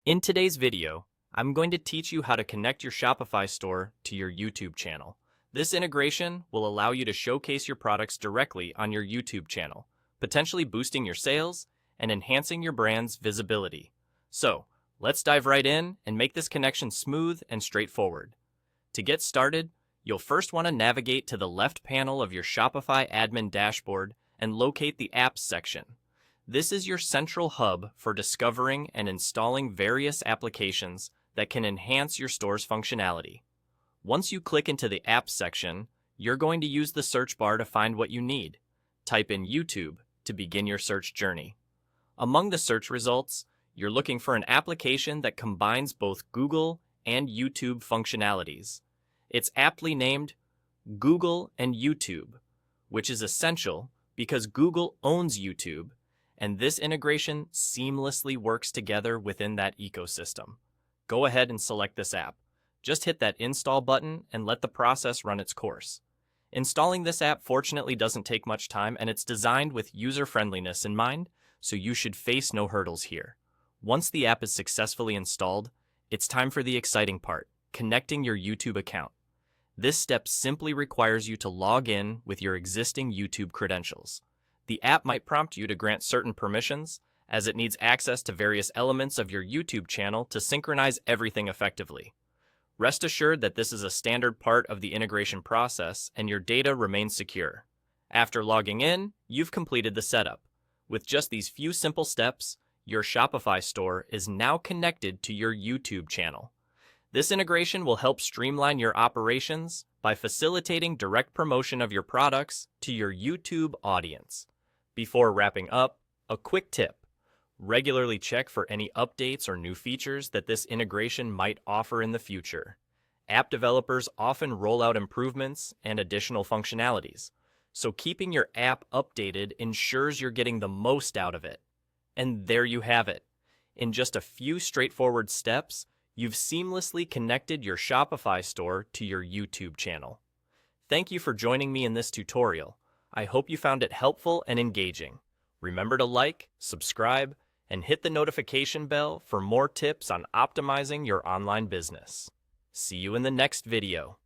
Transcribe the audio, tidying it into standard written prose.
In today's video, I'm going to teach you how to connect your Shopify store to your YouTube channel. This integration will allow you to showcase your products directly on your YouTube channel, potentially boosting your sales and enhancing your brand's visibility. So, let's dive right in and make this connection smooth and straightforward. To get started, you'll first want to navigate to the left panel of your Shopify admin dashboard and locate the Apps section. This is your central hub for discovering and installing various applications that can enhance your store's functionality. Once you click into the Apps section, you're going to use the search bar to find what you need. Type in YouTube to begin your search journey. Among the search results, you're looking for an application that combines both Google and YouTube functionalities. It's aptly named Google and YouTube, which is essential because Google owns YouTube, and this integration seamlessly works together within that ecosystem. Go ahead and select this app. Just hit that install button and let the process run its course. Installing this app fortunately doesn't take much time, and it's designed with user-friendliness in mind, so you should face no hurdles here. Once the app is successfully installed, it's time for the exciting part, connecting your YouTube account. This step simply requires you to log in with your existing YouTube credentials. The app might prompt you to grant certain permissions, as it needs access to various elements of your YouTube channel to synchronize everything effectively. Rest assured that this is a standard part of the integration process and your data remains secure. After logging in, you've completed the setup. With just these few simple steps, your Shopify store is now connected to your YouTube channel. This integration will help streamline your operations by facilitating direct promotion of your products to your YouTube audience. Before wrapping up, a quick tip. Regularly check for any updates or new features that this integration might offer in the future. App developers often roll out improvements and additional functionalities, so keeping your app updated ensures you're getting the most out of it. And there you have it. In just a few straightforward steps, you've seamlessly connected your Shopify store to your YouTube channel. Thank you for joining me in this tutorial. I hope you found it helpful and engaging. Remember to like, subscribe, and hit the notification bell for more tips on optimizing your online business. See you in the next video.